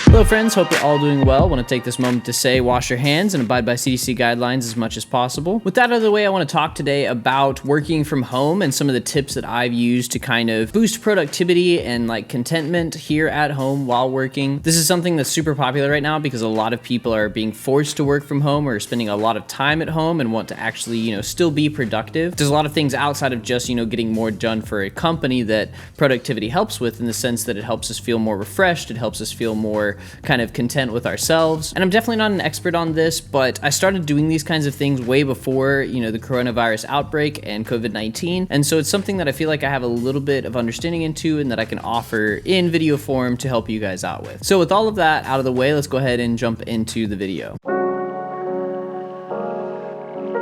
Hello friends, hope you're all doing well. I want to take this moment to say wash your hands and abide by CDC guidelines as much as possible. With that out of the way, I want to talk today about working from home and some of the tips that I've used to kind of boost productivity and contentment here at home while working. This is something that's super popular right now because a lot of people are being forced to work from home or spending a lot of time at home and want to actually, still be productive. There's a lot of things outside of just, getting more done for a company that productivity helps with, in the sense that it helps us feel more refreshed, it helps us feel more kind of content with ourselves. And I'm definitely not an expert on this, but I started doing these kinds of things way before, the coronavirus outbreak and COVID-19. And so it's something that I feel like I have a little bit of understanding into and that I can offer in video form to help you guys out with. So with all of that out of the way, let's go ahead and jump into the video.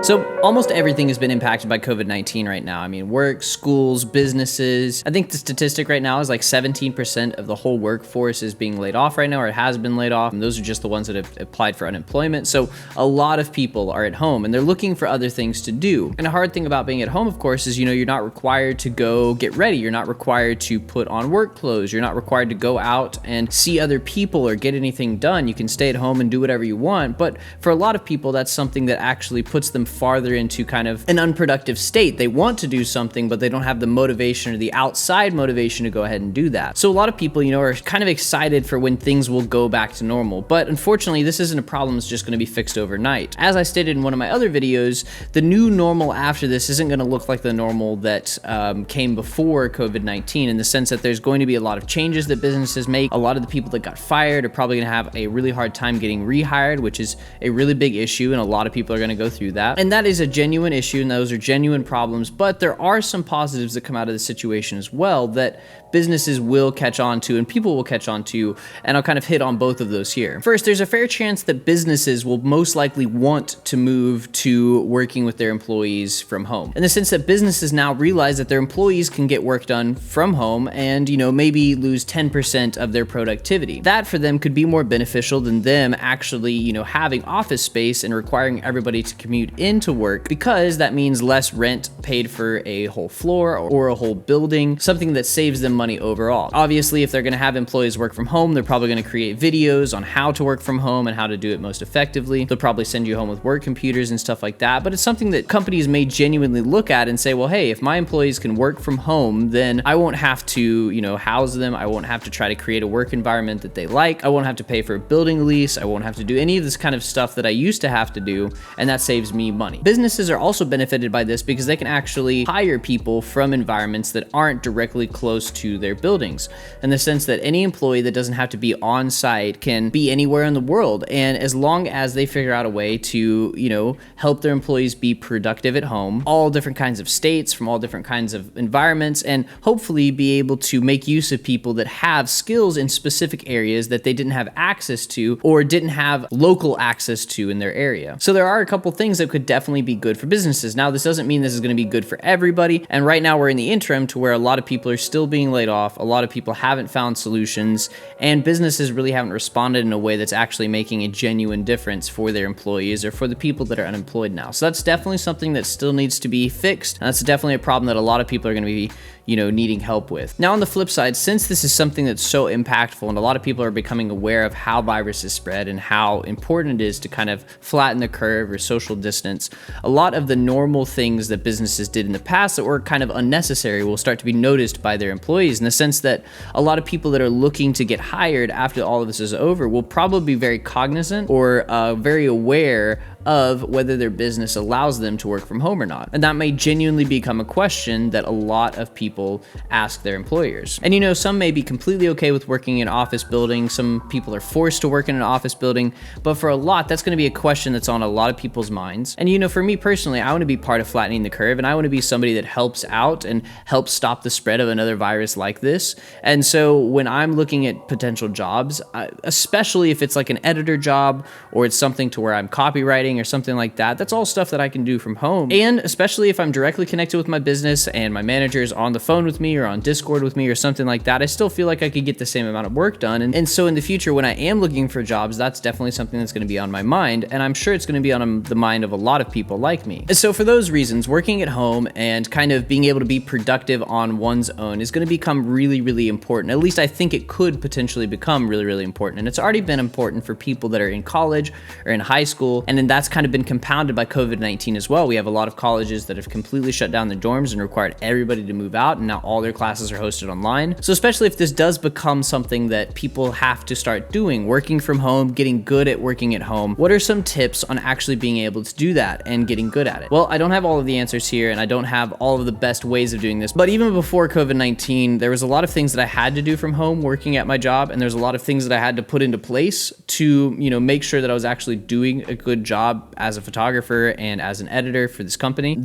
So almost everything has been impacted by COVID-19 right now. I mean, work, schools, businesses. I think the statistic right now is 17% of the whole workforce is being laid off right now, or it has been laid off. And those are just the ones that have applied for unemployment. So a lot of people are at home and they're looking for other things to do. And the hard thing about being at home, of course, is, you're not required to go get ready. You're not required to put on work clothes. You're not required to go out and see other people or get anything done. You can stay at home and do whatever you want. But for a lot of people, that's something that actually puts them farther into kind of an unproductive state. They want to do something, but they don't have the motivation or the outside motivation to go ahead and do that. So a lot of people, are kind of excited for when things will go back to normal. But unfortunately, this isn't a problem that's just going to be fixed overnight. As I stated in one of my other videos, the new normal after this isn't going to look like the normal that came before COVID-19, in the sense that there's going to be a lot of changes that businesses make. A lot of the people that got fired are probably going to have a really hard time getting rehired, which is a really big issue, and a lot of people are going to go through that. And that is a genuine issue, and those are genuine problems, but there are some positives that come out of the situation as well that businesses will catch on to and people will catch on to, and I'll kind of hit on both of those here. First, there's a fair chance that businesses will most likely want to move to working with their employees from home, in the sense that businesses now realize that their employees can get work done from home and, maybe lose 10% of their productivity. That for them could be more beneficial than them actually, having office space and requiring everybody to commute into work, because that means less rent paid for a whole floor or a whole building, something that saves them money overall. Obviously, if they're going to have employees work from home, they're probably going to create videos on how to work from home and how to do it most effectively. They'll probably send you home with work computers and stuff like that, but it's something that companies may genuinely look at and say, well, hey, if my employees can work from home, then I won't have to, house them. I won't have to try to create a work environment that they like. I won't have to pay for a building lease. I won't have to do any of this kind of stuff that I used to have to do, and that saves me money. Businesses are also benefited by this because they can actually hire people from environments that aren't directly close to their buildings, in the sense that any employee that doesn't have to be on site can be anywhere in the world. And as long as they figure out a way to, help their employees be productive at home, all different kinds of states, from all different kinds of environments, and hopefully be able to make use of people that have skills in specific areas that they didn't have access to or didn't have local access to in their area. So there are a couple things that could definitely be good for businesses. Now, this doesn't mean this is going to be good for everybody. And right now we're in the interim to where a lot of people are still being laid off. A lot of people haven't found solutions, and businesses really haven't responded in a way that's actually making a genuine difference for their employees or for the people that are unemployed now. So that's definitely something that still needs to be fixed. And that's definitely a problem that a lot of people are going to be needing help with. Now, on the flip side, since this is something that's so impactful and a lot of people are becoming aware of how viruses spread and how important it is to kind of flatten the curve or social distance, a lot of the normal things that businesses did in the past that were kind of unnecessary will start to be noticed by their employees, in the sense that a lot of people that are looking to get hired after all of this is over will probably be very cognizant or very aware of whether their business allows them to work from home or not. And that may genuinely become a question that a lot of people ask their employers. And some may be completely okay with working in an office building. Some people are forced to work in an office building, but for a lot, that's going to be a question that's on a lot of people's minds. And for me personally, I want to be part of flattening the curve, and I want to be somebody that helps out and helps stop the spread of another virus like this. And so when I'm looking at potential jobs, especially if it's like an editor job or it's something to where I'm copywriting writing or something like that, that's all stuff that I can do from home. And especially if I'm directly connected with my business and my manager is on the phone with me or on Discord with me or something like that, I still feel like I could get the same amount of work done. And so in the future, when I am looking for jobs, that's definitely something that's going to be on my mind. And I'm sure it's going to be on the mind of a lot of people like me. So for those reasons, working at home and kind of being able to be productive on one's own is going to become really, really important. At least I think it could potentially become really, really important. And it's already been important for people that are in college or in high school. And then that's kind of been compounded by COVID-19 as well. We have a lot of colleges that have completely shut down their dorms and required everybody to move out. And now all their classes are hosted online. So especially if this does become something that people have to start doing, working from home, getting good at working at home, what are some tips on actually being able to do that and getting good at it? Well, I don't have all of the answers here and I don't have all of the best ways of doing this, but even before COVID-19, there was a lot of things that I had to do from home working at my job, and there's a lot of things that I had to put into place to, make sure that I was actually doing a good job as a photographer and as an editor for this company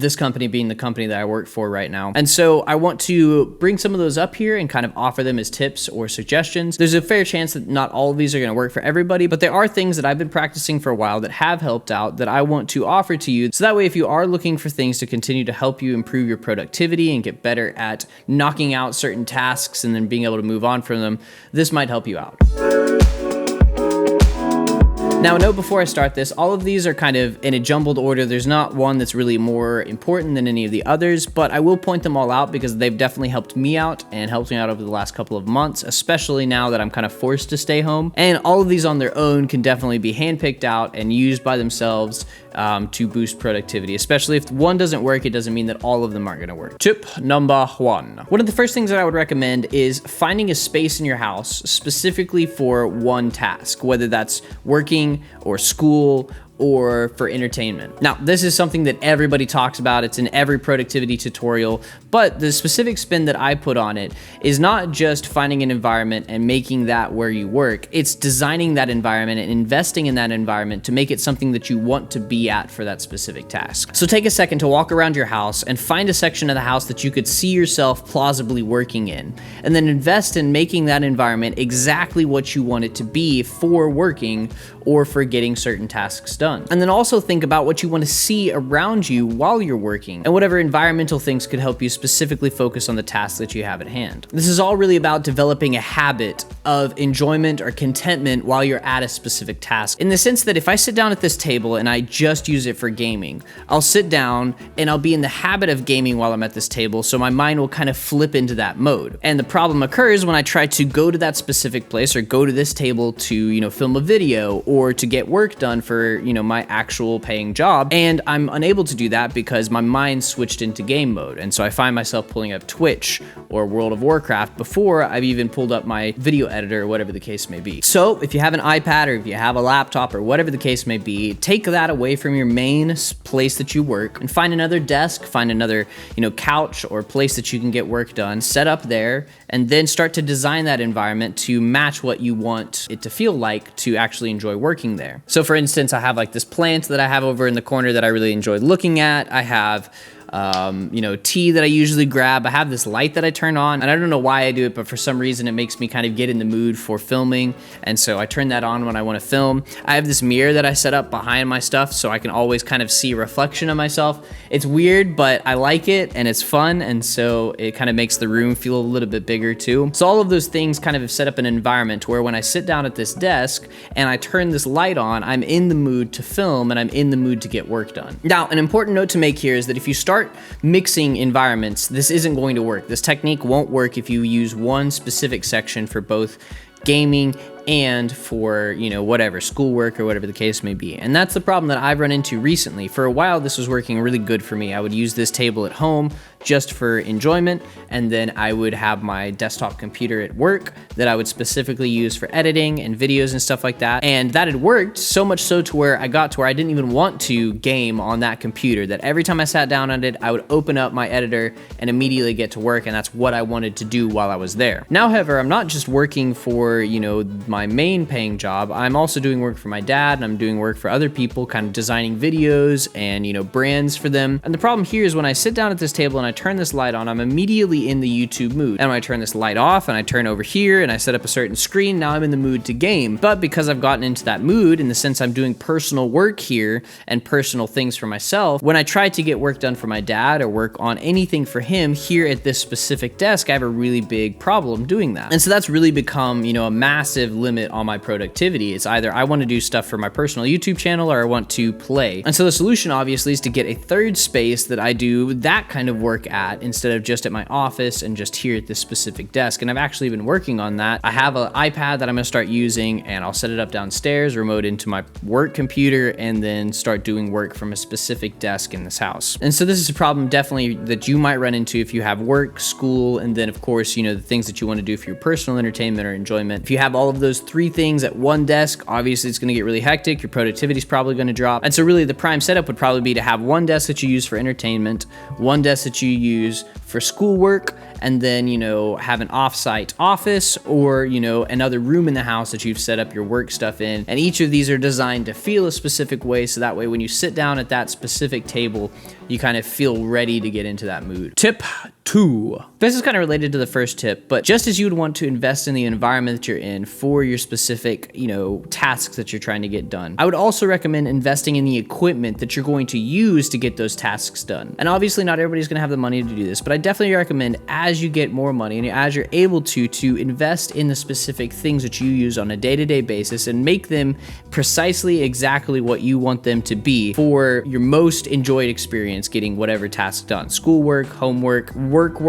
being the company that I work for right now. And so I want to bring some of those up here and kind of offer them as tips or suggestions. There's a fair chance that not all of these are going to work for everybody, but there are things that I've been practicing for a while that have helped out that I want to offer to you. So that way, if you are looking for things to continue to help you improve your productivity and get better at knocking out certain tasks and then being able to move on from them, this might help you out. Now, a note before I start this, all of these are kind of in a jumbled order. There's not one that's really more important than any of the others, but I will point them all out because they've definitely helped me out and helped me out over the last couple of months, especially now that I'm kind of forced to stay home. And all of these on their own can definitely be handpicked out and used by themselves to boost productivity. Especially if one doesn't work, it doesn't mean that all of them aren't going to work. Tip number one. One of the first things that I would recommend is finding a space in your house specifically for one task, whether that's working or school or for entertainment. Now, this is something that everybody talks about. It's in every productivity tutorial, but the specific spin that I put on it is not just finding an environment and making that where you work. It's designing that environment and investing in that environment to make it something that you want to be at for that specific task. So take a second to walk around your house and find a section of the house that you could see yourself plausibly working in, and then invest in making that environment exactly what you want it to be for working or for getting certain tasks done. And then also think about what you want to see around you while you're working and whatever environmental things could help you specifically focus on the task that you have at hand. This is all really about developing a habit of enjoyment or contentment while you're at a specific task, in the sense that if I sit down at this table and I just use it for gaming, I'll sit down and I'll be in the habit of gaming while I'm at this table, so my mind will kind of flip into that mode. And the problem occurs when I try to go to that specific place or go to this table to, film a video or to get work done for, my actual paying job, and I'm unable to do that because my mind switched into game mode. And so I find myself pulling up Twitch or World of Warcraft before I've even pulled up my video editor or whatever the case may be. So if you have an iPad or if you have a laptop or whatever the case may be, take that away from your main place that you work and find another desk, find another, couch or place that you can get work done, set up there, and then start to design that environment to match what you want it to feel like to actually enjoy working there. So for instance, I have like this plant that I have over in the corner that I really enjoy looking at. I have tea that I usually grab. I have this light that I turn on, and I don't know why I do it, but for some reason it makes me kind of get in the mood for filming, and so I turn that on when I want to film. I have this mirror that I set up behind my stuff so I can always kind of see a reflection of myself. It's weird, but I like it, and it's fun, and so it kind of makes the room feel a little bit bigger too. So all of those things kind of have set up an environment where when I sit down at this desk and I turn this light on, I'm in the mood to film and I'm in the mood to get work done. Now, an important note to make here is that if you start mixing environments, this isn't going to work. This technique won't work if you use one specific section for both gaming and for, whatever, schoolwork or whatever the case may be. And that's the problem that I've run into recently. For a while, this was working really good for me. I would use this table at home just for enjoyment, and then I would have my desktop computer at work that I would specifically use for editing and videos and stuff like that. And that had worked so much so to where I got to where I didn't even want to game on that computer, that every time I sat down on it, I would open up my editor and immediately get to work, and that's what I wanted to do while I was there. Now, however, I'm not just working for, my my main paying job, I'm also doing work for my dad, and I'm doing work for other people, kind of designing videos and, brands for them. And the problem here is when I sit down at this table and I turn this light on, I'm immediately in the YouTube mood. And when I turn this light off and I turn over here and I set up a certain screen, now I'm in the mood to game. But because I've gotten into that mood, in the sense I'm doing personal work here and personal things for myself, when I try to get work done for my dad or work on anything for him here at this specific desk, I have a really big problem doing that. And so that's really become, a massive limit on my productivity. It's either I want to do stuff for my personal YouTube channel or I want to play. And so the solution obviously is to get a third space that I do that kind of work at instead of just at my office and just here at this specific desk. And I've actually been working on that. I have an iPad that I'm going to start using, and I'll set it up downstairs, remote into my work computer, and then start doing work from a specific desk in this house. And so this is a problem definitely that you might run into if you have work, school, and then of course, the things that you want to do for your personal entertainment or enjoyment. If you have all of those three things at one desk, obviously it's going to get really hectic. Your productivity is probably going to drop. And so really the prime setup would probably be to have one desk that you use for entertainment, one desk that you use for schoolwork, and then, have an off-site office or, another room in the house that you've set up your work stuff in. And each of these are designed to feel a specific way, so that way when you sit down at that specific table, you kind of feel ready to get into that mood. Tip 2. This is kind of related to the first tip, but just as you would want to invest in the environment that you're in for your specific, tasks that you're trying to get done, I would also recommend investing in the equipment that you're going to use to get those tasks done. And obviously not everybody's going to have the money to do this, but I definitely recommend as you get more money and as you're able to invest in the specific things that you use on a day-to-day basis and make them precisely exactly what you want them to be for your most enjoyed experience getting whatever task done. Schoolwork, homework, work,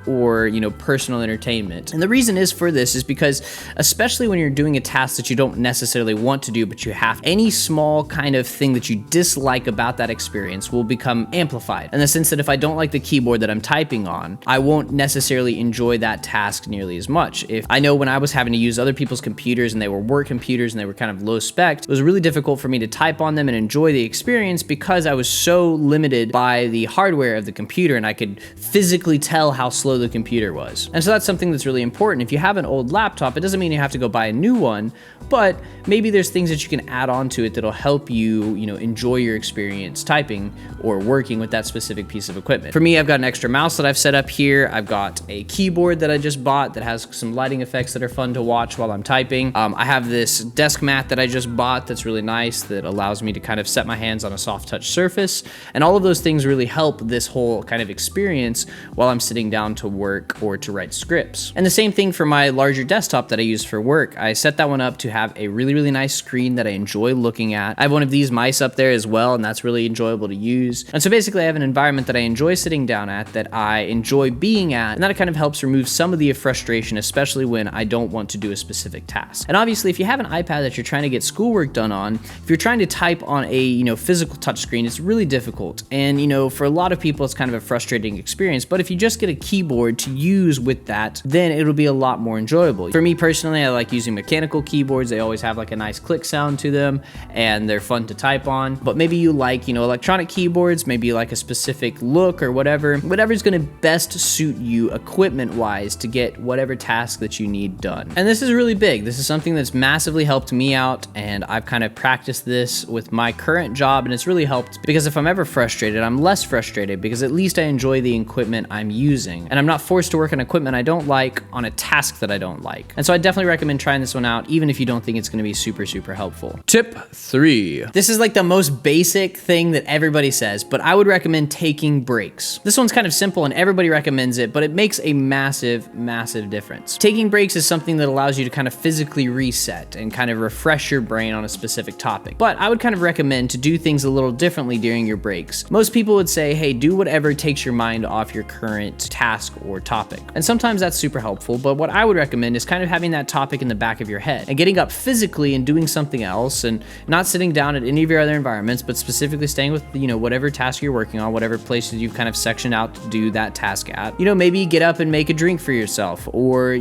or, personal entertainment. And the reason is for this is because, especially when you're doing a task that you don't necessarily want to do, but you have, any small kind of thing that you dislike about that experience will become amplified. In the sense that if I don't like the keyboard that I'm typing on, I won't necessarily enjoy that task nearly as much. If I know when I was having to use other people's computers and they were work computers and they were kind of low spec, it was really difficult for me to type on them and enjoy the experience because I was so limited by the hardware of the computer and I could physically tell how slow the computer was. And so that's something that's really important. If you have an old laptop, it doesn't mean you have to go buy a new one, but maybe there's things that you can add on to it that'll help you, enjoy your experience typing or working with that specific piece of equipment. For me, I've got an extra mouse that I've set up here. I've got a keyboard that I just bought that has some lighting effects that are fun to watch while I'm typing. I have this desk mat that I just bought that's really nice that allows me to kind of set my hands on a soft touch surface. And all of those things really help this whole kind of experience while I'm sitting down to work or to write scripts. And the same thing for my larger desktop that I use for work. I set that one up to have a really, really nice screen that I enjoy looking at. I have one of these mice up there as well, and that's really enjoyable to use. And so basically I have an environment that I enjoy sitting down at, that I enjoy being at, and that kind of helps remove some of the frustration, especially when I don't want to do a specific task. And obviously if you have an iPad that you're trying to get schoolwork done on, if you're trying to type on a, physical touchscreen, it's really difficult. And, for a lot of people, it's kind of a frustrating experience, but if you just get a keyboard to use with that, then it'll be a lot more enjoyable. For me personally, I like using mechanical keyboards. They always have like a nice click sound to them and they're fun to type on. But maybe you like, electronic keyboards, maybe you like a specific look or whatever's going to best suit you equipment wise to get whatever task that you need done. And this is really big. This is something that's massively helped me out, and I've kind of practiced this with my current job, and it's really helped because if I'm ever frustrated, I'm less frustrated because at least I enjoy the equipment I'm using, and I'm not forced to work on equipment I don't like on a task that I don't like. And so I definitely recommend trying this one out, even if you don't think it's going to be super, super helpful. Tip 3. This is like the most basic thing that everybody says, but I would recommend taking breaks. This one's kind of simple and everybody recommends it, but it makes a massive, massive difference. Taking breaks is something that allows you to kind of physically reset and kind of refresh your brain on a specific topic. But I would kind of recommend to do things a little differently during your breaks. Most people would say, hey, do whatever takes your mind off your current task or topic. And sometimes that's super helpful, but what I would recommend is kind of having that topic in the back of your head and getting up physically and doing something else and not sitting down at any of your other environments, but specifically staying with, whatever task you're working on, whatever places you've kind of sectioned out to do that task at. Maybe get up and make a drink for yourself, or,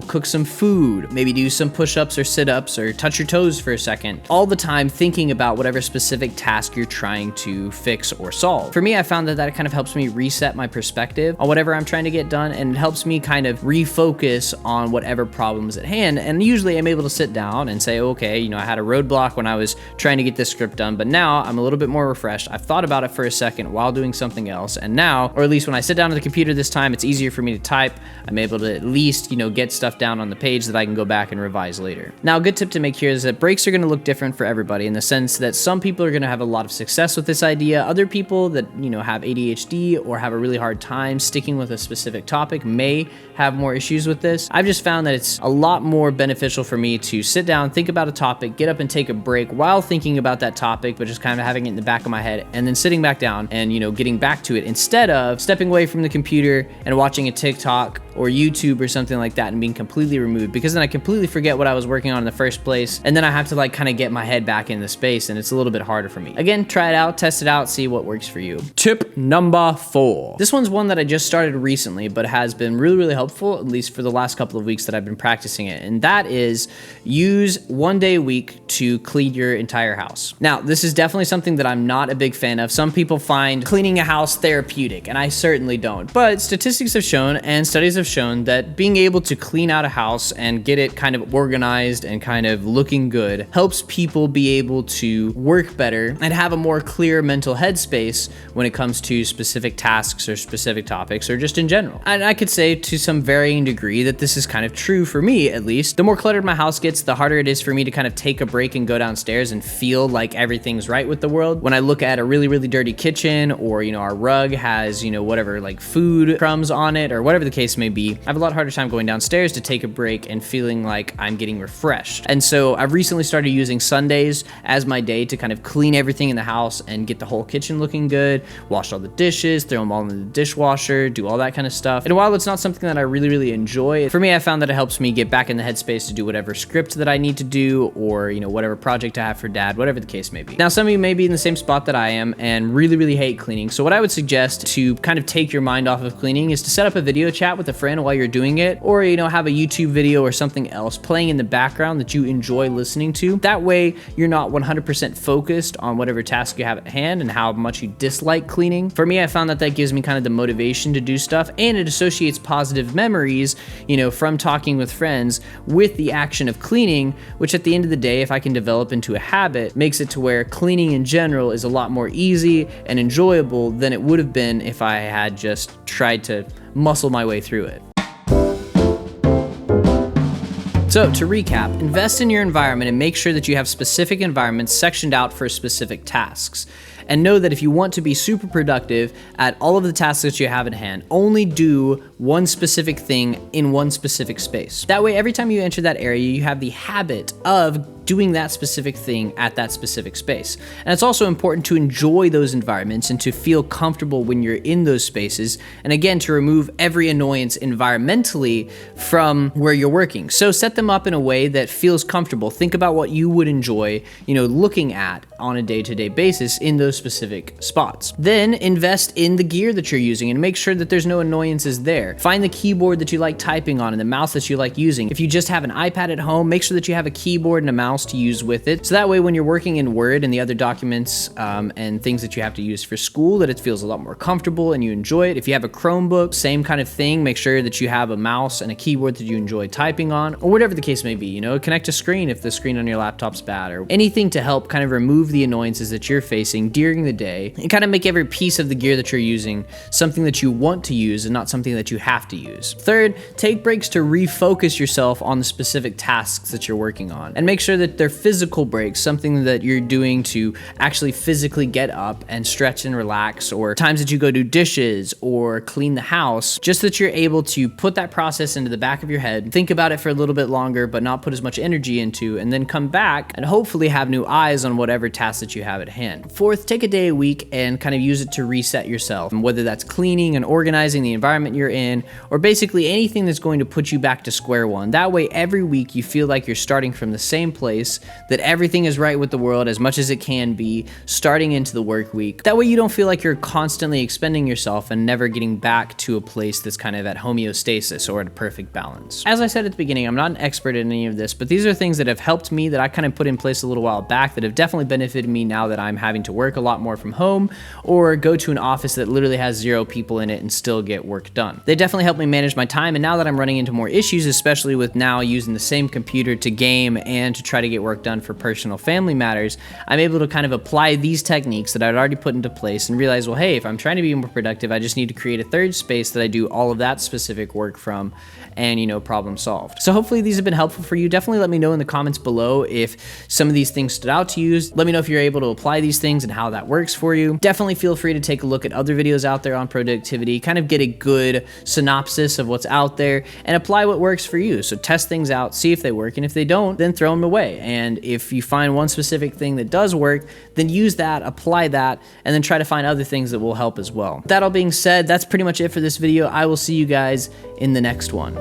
cook some food, maybe do some push-ups or sit-ups or touch your toes for a second, all the time thinking about whatever specific task you're trying to fix or solve. For me, I found that kind of helps me reset my perspective on whatever I'm trying to get done, and it helps me kind of refocus on whatever problems at hand. And usually I'm able to sit down and say, okay, you know, I had a roadblock when I was trying to get this script done, but now I'm a little bit more refreshed. I've thought about it for a second while doing something else, and now, or at least when I sit down at the computer this time, it's easier for me to type. I'm able to at least, you know, get stuff down on the page that I can go back and revise later. Now, a good tip to make here is that breaks are going to look different for everybody, in the sense that some people are going to have a lot of success with this idea. Other people that, you know, have ADHD or have a really hard time sticking with a specific topic may have more issues with this. I've just found that it's a lot more beneficial for me to sit down, think about a topic, get up and take a break while thinking about that topic, but just kind of having it in the back of my head, and then sitting back down and, you know, getting back to it, instead of stepping away from the computer and watching a TikTok or YouTube or something like that and being completely removed, because then I completely forget what I was working on in the first place, and then I have to like kind of get my head back in the space, and it's a little bit harder for me. Again, try it out, test it out, see what works for you. Tip number 4. This one's one that I just started recently, but has been really, really helpful, at least for the last couple of weeks that I've been practicing it, and that is use one day a week to clean your entire house. Now, this is definitely something that I'm not a big fan of. Some people find cleaning a house therapeutic, and I certainly don't. But statistics have shown, and studies have shown, that being able to clean out a house and get it kind of organized and kind of looking good helps people be able to work better and have a more clear mental headspace when it comes to specific tasks or specific topics, or just in general. And I could say to some varying degree that this is kind of true for me, at least. The more cluttered my house gets, the harder it is for me to kind of take a break and go downstairs and feel like everything's right with the world. When I look at a really, really dirty kitchen, or, you know, our rug has, you know, whatever, like food crumbs on it, or whatever the case may be, I have a lot harder time going downstairs to take a break and feeling like I'm getting refreshed. And so I've recently started using Sundays as my day to kind of clean everything in the house and get the whole kitchen looking good, wash all the dishes, throw them all in the dishwasher, do all that kind of stuff. And while it's not something that I really, really enjoy, for me, I found that it helps me get back in the headspace to do whatever script that I need to do, or, you know, whatever project I have for dad, whatever the case may be. Now, some of you may be in the same spot that I am and really, really hate cleaning. So what I would suggest to kind of take your mind off of cleaning is to set up a video chat with a friend while you're doing it, or, you know, have a YouTube video or something else playing in the background that you enjoy listening to. That way, you're not 100% focused on whatever task you have at hand and how much you dislike cleaning. For me, I found that that gives me kind of the motivation to do stuff, and it associates positive memories, you know, from talking with friends with the action of cleaning, which at the end of the day, if I can develop into a habit, makes it to where cleaning in general is a lot more easy and enjoyable than it would have been if I had just tried to muscle my way through it. So to recap, invest in your environment and make sure that you have specific environments sectioned out for specific tasks. And know that if you want to be super productive at all of the tasks that you have at hand, only do one specific thing in one specific space. That way, every time you enter that area, you have the habit of doing that specific thing at that specific space. And it's also important to enjoy those environments and to feel comfortable when you're in those spaces. And again, to remove every annoyance environmentally from where you're working. So set them up in a way that feels comfortable. Think about what you would enjoy, you know, looking at on a day-to-day basis in those specific spots. Then invest in the gear that you're using and make sure that there's no annoyances there. Find the keyboard that you like typing on and the mouse that you like using. If you just have an iPad at home, make sure that you have a keyboard and a mouse to use with it. So that way, when you're working in Word and the other documents and things that you have to use for school, that it feels a lot more comfortable and you enjoy it. If you have a Chromebook, same kind of thing. Make sure that you have a mouse and a keyboard that you enjoy typing on, or whatever the case may be. You know, connect a screen if the screen on your laptop's bad, or anything to help kind of remove the annoyances that you're facing during the day and kind of make every piece of the gear that you're using something that you want to use and not something that you have to use. Third, take breaks to refocus yourself on the specific tasks that you're working on, and make sure that they're physical breaks, something that you're doing to actually physically get up and stretch and relax, or times that you go do dishes or clean the house, just that you're able to put that process into the back of your head, think about it for a little bit longer, but not put as much energy into, and then come back and hopefully have new eyes on whatever task that you have at hand. Fourth, take a day a week and kind of use it to reset yourself, and whether that's cleaning and organizing the environment you're in, or basically anything that's going to put you back to square one. That way, every week you feel like you're starting from the same place place that everything is right with the world as much as it can be starting into the work week. That way you don't feel like you're constantly expending yourself and never getting back to a place that's kind of at homeostasis or at a perfect balance. As I said at the beginning, I'm not an expert in any of this, but these are things that have helped me that I kind of put in place a little while back that have definitely benefited me now that I'm having to work a lot more from home or go to an office that literally has 0 people in it and still get work done. They definitely help me manage my time, and now that I'm running into more issues, especially with now using the same computer to game and to try to get work done for personal family matters, I'm able to kind of apply these techniques that I'd already put into place and realize, well, hey, if I'm trying to be more productive, I just need to create a third space that I do all of that specific work from, and problem solved. So hopefully these have been helpful for you. Definitely let me know in the comments below if some of these things stood out to you. Let me know if you're able to apply these things and how that works for you. Definitely feel free to take a look at other videos out there on productivity, kind of get a good synopsis of what's out there and apply what works for you. So test things out, see if they work, and if they don't, then throw them away. And if you find one specific thing that does work, then use that, apply that, and then try to find other things that will help as well. That all being said, that's pretty much it for this video. I will see you guys in the next one.